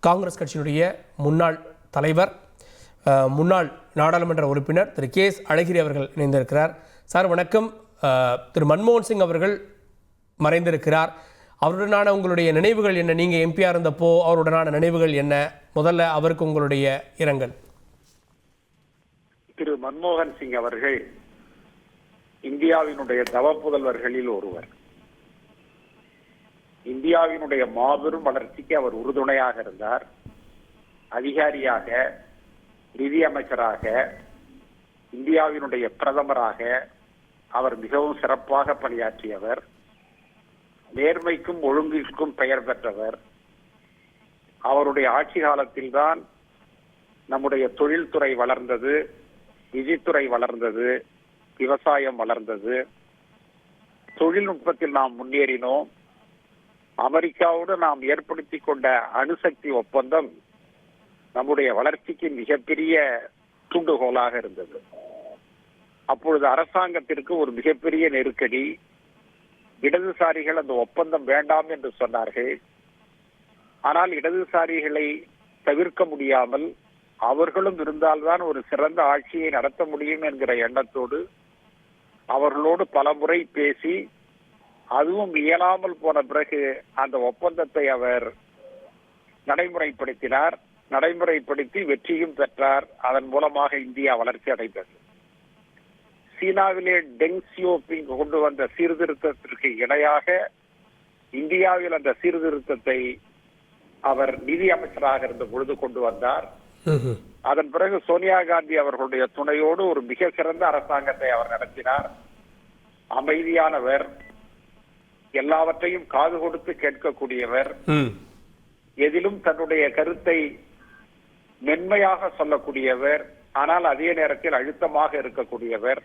காங்கிரஸ் கட்சியினுடைய முன்னாள் தலைவர், முன்னாள் நாடாளுமன்ற உறுப்பினர் திரு கே.எஸ். அழகிரி அவர்கள் இணைந்திருக்கிறார். சார் வணக்கம். திரு மன்மோகன் சிங் அவர்கள் மறைந்திருக்கிறார். அவருடனான உங்களுடைய நினைவுகள் என்ன? நீங்கள் எம்பியாக இருந்தப்போ அவருடனான நினைவுகள் என்ன? முதல்ல அவருக்கு உங்களுடைய இரங்கல். திரு மன்மோகன் சிங் அவர்கள் இந்தியாவினுடைய தவ புதல்வர்களில் ஒருவர். இந்தியாவினுடைய மாபெரும் வளர்ச்சிக்கு அவர் உறுதுணையாக இருந்தார். அதிகாரியாக, நிதியமைச்சராக, இந்தியாவினுடைய பிரதமராக அவர் மிகவும் சிறப்பாக பணியாற்றியவர். நேர்மைக்கும் ஒழுங்கிற்கும் பெயர் பெற்றவர். அவருடைய ஆட்சி காலத்தில்தான் நம்முடைய தொழில்துறை வளர்ந்தது, நிதித்துறை வளர்ந்தது, விவசாயம் வளர்ந்தது, தொழில்நுட்பத்தில் நாம் முன்னேறினோம். அமெரிக்காவோடு நாம் ஏற்படுத்தி கொண்ட அணுசக்தி ஒப்பந்தம் நம்முடைய வளர்ச்சிக்கு மிகப்பெரிய தூண்டுகோலாக இருந்தது. அப்பொழுது அரசாங்கத்திற்கு ஒரு மிகப்பெரிய நெருக்கடி. இடதுசாரிகள் அந்த ஒப்பந்தம் வேண்டாம் என்று சொன்னார்கள். ஆனால் இடதுசாரிகளை தவிர்க்க முடியாமல் அவர்களும் இருந்தால்தான் ஒரு சிறந்த ஆட்சியை நடத்த முடியும் என்கிற எண்ணத்தோடு அவர்களோடு பல முறை பேசி, அதுவும் இயலாமல் போன பிறகு அந்த ஒப்பந்தத்தை அவர் நடைமுறைப்படுத்தினார். நடைமுறைப்படுத்தி வெற்றியும் பெற்றார். அதன் மூலமாக இந்தியா வளர்ச்சி அடைந்தது. சீனாவிலே டெங் சியோபிங் கொண்டு வந்த சீர்திருத்தத்திற்கு இணையாக இந்தியாவில் அந்த சீர்திருத்தத்தை அவர் நிதி அமைச்சராக இருந்த பொழுது கொண்டு வந்தார். அதன் பிறகு சோனியா காந்தி அவர்களுடைய துணையோடு ஒரு மிக சிறந்த அரசாங்கத்தை அவர் நடத்தினார். அமைதியானவர், எல்லாவற்றையும் காது கொடுத்து கேட்கக்கூடியவர், எதிலும் தன்னுடைய கருத்தை மென்மையாக சொல்லக்கூடியவர், ஆனால் அதே நேரத்தில் அழுத்தமாக இருக்கக்கூடியவர்.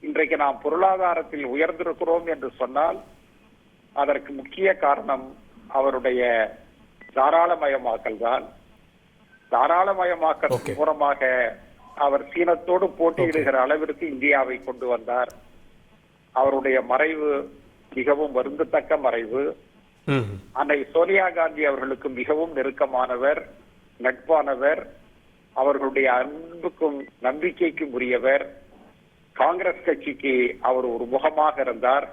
இன்றைக்கு நாம் பொருளாதாரத்தில் உயர்ந்திருக்கிறோம் என்று சொன்னால் அதற்கு முக்கிய காரணம் அவருடைய தாராளமயமாக்கல் தான். தாராளமயமாக்கல் மூலமாக அவர் சீனத்தோடு போட்டியிடுகிற அளவிற்கு இந்தியாவை கொண்டு வந்தார். அவருடைய மறைவு மிகவும் வருந்தத்தக்க மறைவு. அன்னை சோனியா காந்தி அவர்களுக்கு மிகவும் நெருக்கமானவர், நட்பானவர், அவர்களுடைய அன்புக்கும் நம்பிக்கைக்கும் உரியவர். காங்கிரஸ் கட்சிக்கு அவர் ஒரு முகமாக இருந்தார்.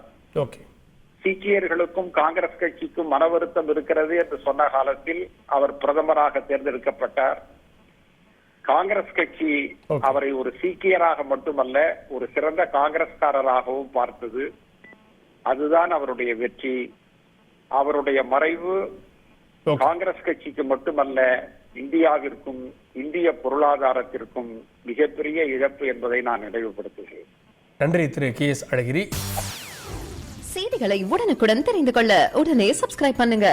சீக்கியர்களுக்கும் காங்கிரஸ் கட்சிக்கும் மன வருத்தம் இருக்கிறது என்று சொன்ன காலத்தில் அவர் பிரதமராக தேர்ந்தெடுக்கப்பட்டார். காங்கிரஸ் கட்சி அவரை ஒரு சீக்கியராக மட்டுமல்ல, ஒரு சிறந்த காங்கிரஸ்காரராகவும் பார்த்தது. அதுதான் அவருடைய வெற்றி. அவருடைய மறைவு காங்கிரஸ் கட்சிக்கு மட்டுமல்ல, இந்தியாவிற்கும் இந்திய பொருளாதாரத்திற்கும் மிகப்பெரிய இழப்பு என்பதை நான் நினைவுபடுத்துகிறேன். நன்றி திரு கே.எஸ். அழகிரி. செய்திகளை உடனுக்குடன் தெரிந்து கொள்ள உடனே சப்ஸ்கிரைப் பண்ணுங்க.